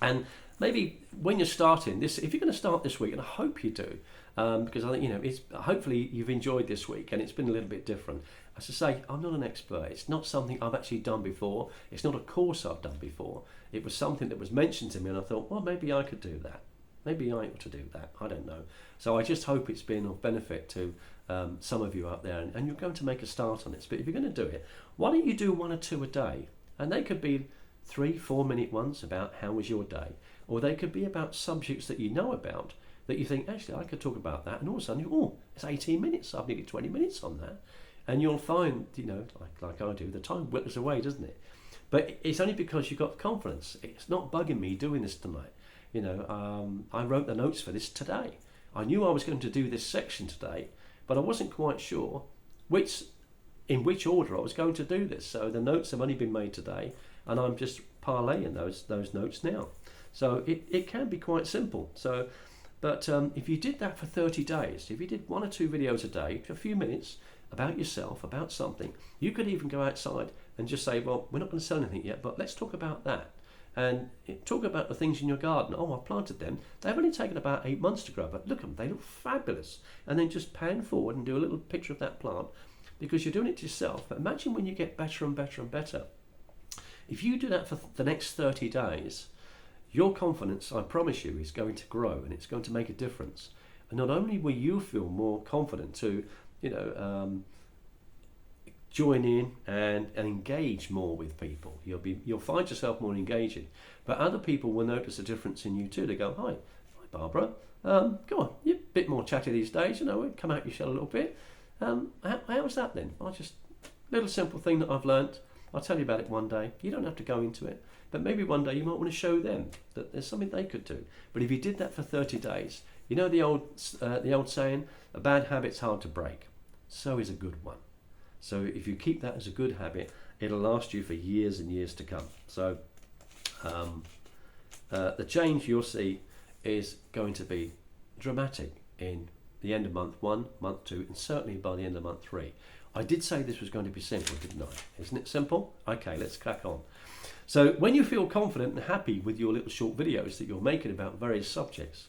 And maybe when you're starting this, if you're going to start this week, and I hope you do, because I think, it's hopefully you've enjoyed this week and it's been a little bit different. As I say, I'm not an expert. It's not something I've actually done before. It's not a course I've done before. It was something that was mentioned to me, and I thought, well, maybe I could do that. Maybe I ought to do that. I don't know. So I just hope it's been of benefit to some of you out there, and you're going to make a start on this. But if you're going to do it, why don't you do 1 or 2 a day? And they could be 3-4 minute ones about how was your day, or they could be about subjects that you know about that you think, actually, I could talk about that, and all of a sudden, it's 18 minutes. I've nearly 20 minutes on that. And you'll find, like I do, the time whittles away, doesn't it? But it's only because you've got confidence. It's not bugging me doing this tonight. I wrote the notes for this today. I knew I was going to do this section today, but I wasn't quite sure in which order I was going to do this. So the notes have only been made today, and I'm just parlaying those notes now. So it can be quite simple. So, but if you did that for 30 days, if you did 1 or 2 videos a day for a few minutes about yourself, about something, you could even go outside and just say, well, we're not going to sell anything yet, but let's talk about that. And talk about the things in your garden. Oh, I planted them. They've only taken about 8 months to grow, but look at them, they look fabulous. And then just pan forward and do a little picture of that plant, because you're doing it to yourself. But imagine when you get better and better and better. If you do that for the next 30 days, your confidence, I promise you, is going to grow, and it's going to make a difference. And not only will you feel more confident to, join in and engage more with people. You'll find yourself more engaging, but other people will notice a difference in you too. They go, hi Barbara, go on, you're a bit more chatty these days, come out your shell a little bit. How was that then? Little simple thing that I've learnt, I'll tell you about it one day. You don't have to go into it, but maybe one day you might want to show them that there's something they could do. But if you did that for 30 days, you know the old saying, a bad habit's hard to break. So is a good one. So if you keep that as a good habit, it'll last you for years and years to come. So the change you'll see is going to be dramatic in the end of month 1, month 2, and certainly by the end of month 3. I did say this was going to be simple, didn't I? Isn't it simple? Okay, let's crack on. So when you feel confident and happy with your little short videos that you're making about various subjects,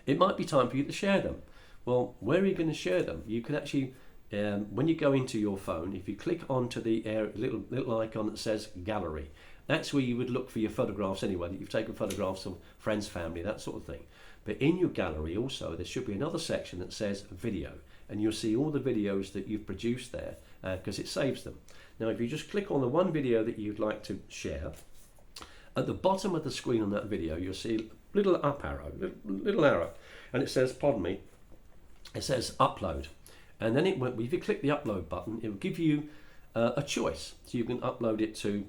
it might be time for you to share them. Well, where are you going to share them? You can actually, when you go into your phone, if you click onto the little icon that says gallery, that's where you would look for your photographs anyway, that you've taken photographs of friends, family, that sort of thing. But in your gallery also, there should be another section that says video, and you'll see all the videos that you've produced there because it saves them. Now, if you just click on the one video that you'd like to share, at the bottom of the screen on that video, you'll see a little up arrow, little arrow, and it says, pardon me, it says upload. And then if you click the upload button, it will give you a choice. So you can upload it to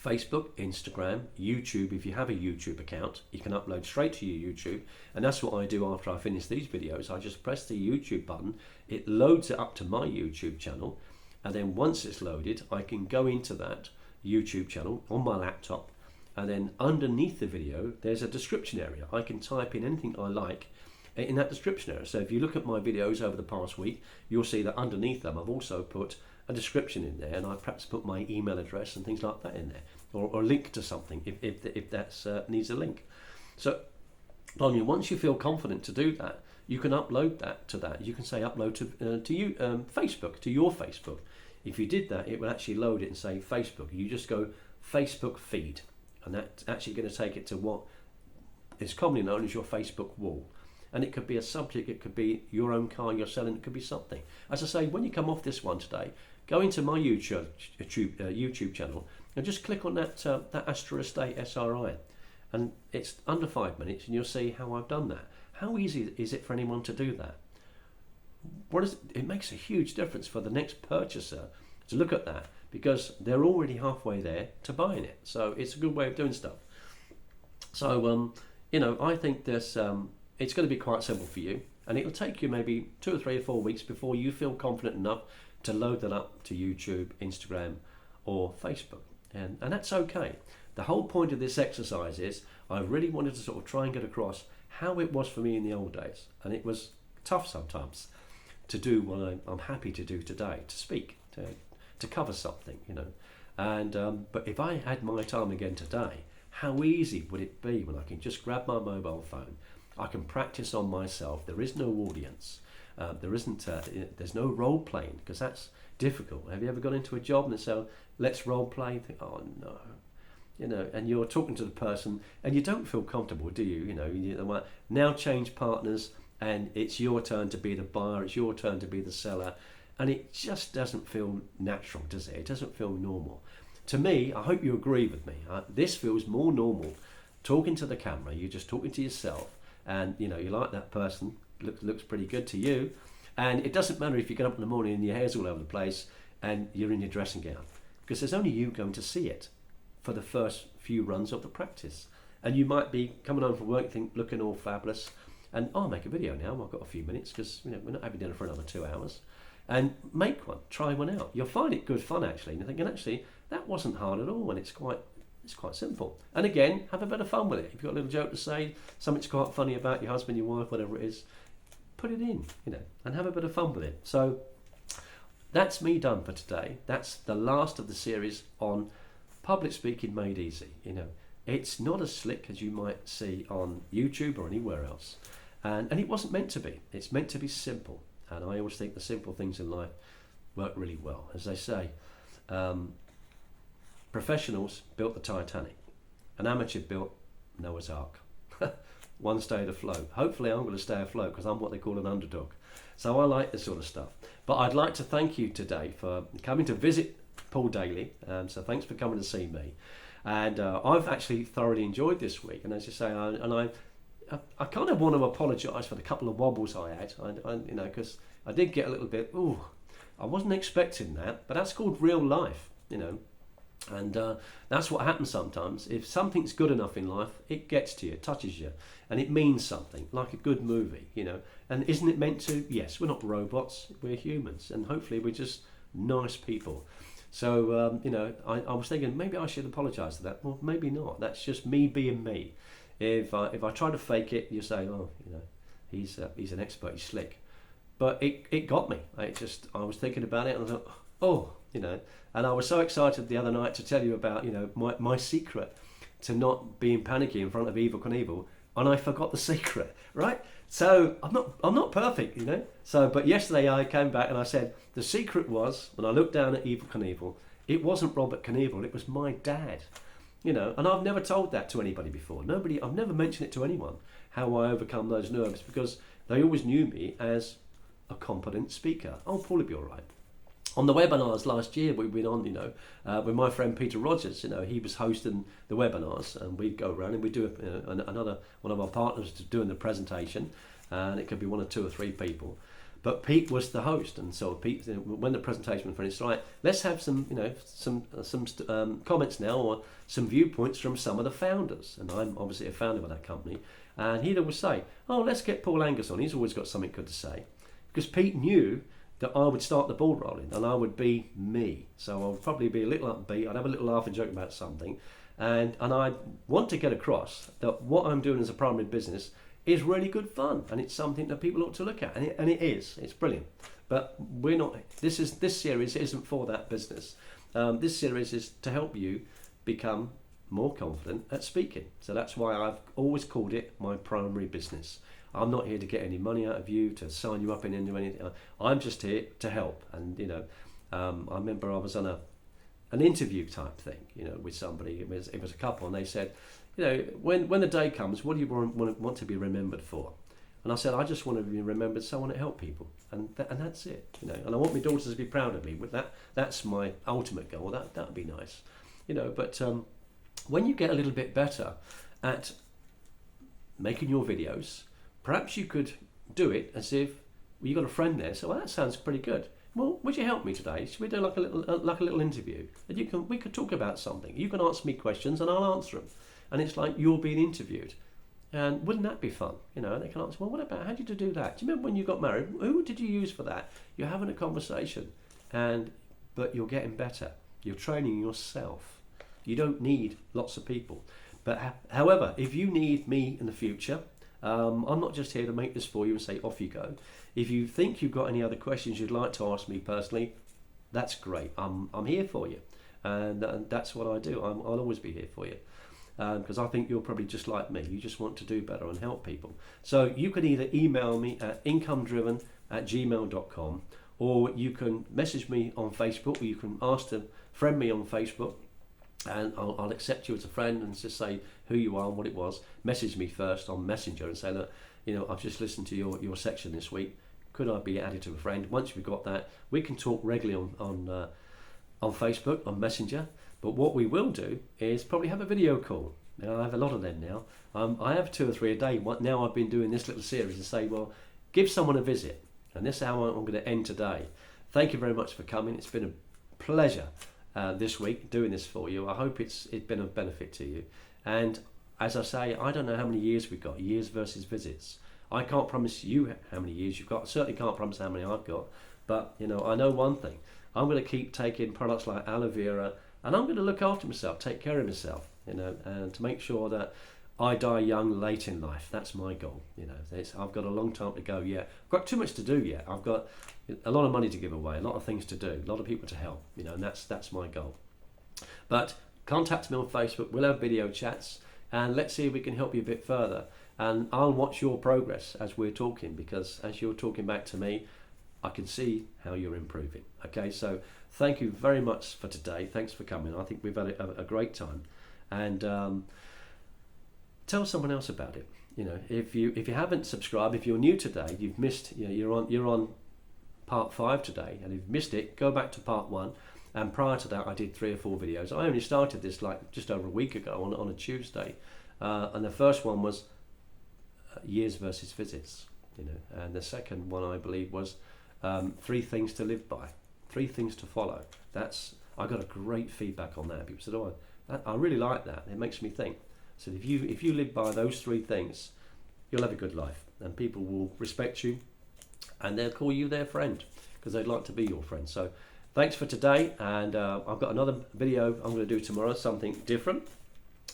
Facebook, Instagram, YouTube. If you have a YouTube account, you can upload straight to your YouTube, and that's what I do after I finish these videos. I just press the YouTube button, it loads it up to my YouTube channel, and then once it's loaded, I can go into that YouTube channel on my laptop, and then underneath the video there's a description area. I can type in anything I like in that description area. So if you look at my videos over the past week, you'll see that underneath them I've also put a description in there, and I perhaps put my email address and things like that in there, or a link to something if that needs a link. So once you feel confident to do that, you can upload that to that. You can say upload to you Facebook, to your Facebook. If you did that, it would actually load it and say Facebook. You just go Facebook feed, and that's actually going to take it to what is commonly known as your Facebook wall. And it could be a subject, it could be your own car you're selling, it could be something. As I say, when you come off this one today, go into my YouTube channel and just click on that Astra Estate SRI, and it's under 5 minutes, and you'll see how I've done that. How easy is it for anyone to do that? It makes a huge difference for the next purchaser to look at that, because they're already halfway there to buying it. So it's a good way of doing stuff. So I think this it's going to be quite simple for you, and it'll take you maybe 2 or 3 or 4 weeks before you feel confident enough to load that up to YouTube, Instagram, or Facebook, and that's okay. The whole point of this exercise is I really wanted to sort of try and get across how it was for me in the old days, and it was tough sometimes to do what I'm happy to do today, to speak, to cover something, and but if I had my time again today, how easy would it be when I can just grab my mobile phone, I can practice on myself, there is no audience, there's no role playing, because that's difficult. Have you ever got into a job and they say, let's role play? You think, oh no, and you're talking to the person and you don't feel comfortable, do you? You now change partners, and it's your turn to be the buyer, it's your turn to be the seller, and it just doesn't feel natural, does it? It doesn't feel normal. To me, I hope you agree with me, this feels more normal. Talking to the camera, you're just talking to yourself, and you like that person, looks pretty good to you, and it doesn't matter if you get up in the morning and your hair's all over the place and you're in your dressing gown, because there's only you going to see it for the first few runs of the practice. And you might be coming home from work, looking all fabulous, and I'll make a video now, I've got a few minutes, because we're not having dinner for another 2 hours, and make one, try one out. You'll find it good fun actually, and you're thinking, actually that wasn't hard at all, and it's quite simple. And again, have a bit of fun with it. If you've got a little joke to say, something's quite funny about your husband, your wife, whatever it is, put it in, and have a bit of fun with it. So that's me done for today. That's the last of the series on public speaking made easy. It's not as slick as you might see on YouTube or anywhere else, and it wasn't meant to be. It's meant to be simple, and I always think the simple things in life work really well. As they say, professionals built the Titanic, an amateur built Noah's Ark. One stayed afloat. Hopefully I'm going to stay afloat, because I'm what they call an underdog. So I like this sort of stuff. But I'd like to thank you today for coming to visit Paul Daly. So thanks for coming to see me. And I've actually thoroughly enjoyed this week. And as you say, I kind of want to apologise for the couple of wobbles I had. Because I did get a little bit, I wasn't expecting that. But that's called real life. you know. And that's what happens sometimes. If something's good enough in life, it gets to you, it touches you, and it means something, like a good movie, you know. And isn't it meant to? Yes, we're not robots, we're humans, and hopefully we're just nice people. So, you know, I was thinking maybe I should apologise for that. Well, maybe not. That's just me being me. If I try to fake it, you say, oh, you know, he's an expert, he's slick. But it got me. I was thinking about it and I thought, oh, you know, and I was so excited the other night to tell you about, you know, my secret to not being panicky in front of Evel Knievel, and I forgot the secret, right? So I'm not perfect, you know. So, but yesterday I came back and I said the secret was, when I looked down at Evel Knievel, it wasn't Robert Knievel, it was my dad, you know. And I've never told that to anybody before. I've never mentioned it to anyone how I overcome those nerves, because they always knew me as a competent speaker. I'll probably be all right. On the webinars last year we've been on, you know, with my friend Peter Rogers, you know, he was hosting the webinars, and we'd go around and we'd do another one of our partners doing the presentation, and it could be one or two or three people. But Pete was the host, and so Pete, when the presentation was finished, right, let's have some, you know, some comments now, or some viewpoints from some of the founders. And I'm obviously a founder of that company, and he'd always say, oh, let's get Paul Angus on. He's always got something good to say, because Pete knew that I would start the ball rolling and I would be me. So I would probably be a little upbeat, I'd have a little laugh and joke about something, and I'd want to get across that what I'm doing as a primary business is really good fun, and it's something that people ought to look at, and it is. It's brilliant. But we're not. This series isn't for that business. This series is to help you become more confident at speaking. So that's why I've always called it my primary business. I'm not here to get any money out of you, to sign you up in into anything. I'm just here to help. And you know, I remember I was on an interview type thing, you know, with somebody. It was a couple, and they said, you know, when the day comes, what do you want to be remembered for? And I said, I just want to be remembered so I want to help people, and that's it, you know. And I want my daughters to be proud of me. But that's my ultimate goal. That would be nice, you know. But when you get a little bit better at making your videos, perhaps you could do it as if you got a friend there. So, well, that sounds pretty good. Well, would you help me today? Should we do like a little interview? And we could talk about something. You can ask me questions and I'll answer them. And it's like you're being interviewed. And wouldn't that be fun? You know, and they can answer, well, what about, how did you do that? Do you remember when you got married? Who did you use for that? You're having a conversation, but you're getting better. You're training yourself. You don't need lots of people. But however, if you need me in the future, I'm not just here to make this for you and say off you go. If you think you've got any other questions you'd like to ask me personally, that's great. I'm here for you, and that's what I do. I'll always be here for you, because I think you're probably just like me. You just want to do better and help people. So you can either email me at incomedriven@gmail.com, or you can message me on Facebook, or you can ask to friend me on Facebook, and I'll accept you as a friend and just say who you are and what it was. Message me first on Messenger and say, look, you know, I've just listened to your section this week. Could I be added to a friend? Once we've got that, we can talk regularly on Facebook, on Messenger. But what we will do is probably have a video call. Now, I have a lot of them now. I have 2 or 3 a day. Now I've been doing this little series and say, well, give someone a visit. And this is how I'm going to end today. Thank you very much for coming. It's been a pleasure this week doing this for you. I hope it's been of benefit to you. And as I say, I don't know how many years we've got, years versus visits. I can't promise you how many years you've got. I certainly can't promise how many I've got. But, you know, I know one thing. I'm going to keep taking products like aloe vera, and I'm going to look after myself, take care of myself, you know, and to make sure that I die young late in life. That's my goal, you know. I've got a long time to go yet. I've got too much to do yet. I've got a lot of money to give away, a lot of things to do, a lot of people to help, you know, and that's my goal. But contact me on Facebook. We'll have video chats, and let's see if we can help you a bit further. And I'll watch your progress as we're talking, because as you're talking back to me, I can see how you're improving. Okay, so thank you very much for today. Thanks for coming. I think we've had a great time, and tell someone else about it. You know, if you haven't subscribed, if you're new today, you've missed. You know, you're on part 5 today, and if you've missed it, go back to part 1. And prior to that, I did 3 or 4 videos. I only started this like just over a week ago on a Tuesday, and the first one was years versus visits. You know, and the second one I believe was 3 things to live by, 3 things to follow. That's I got a great feedback on that. People said, "Oh, I really like that. It makes me think." So if you live by those three things, you'll have a good life, and people will respect you, and they'll call you their friend because they'd like to be your friend. So thanks for today, and I've got another video I'm going to do tomorrow, something different.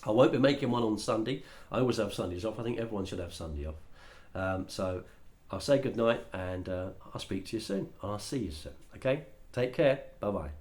I won't be making one on Sunday. I always have Sundays off. I think everyone should have Sunday off. So I'll say good night, and I'll speak to you soon, and I'll see you soon. Okay? Take care. Bye-bye.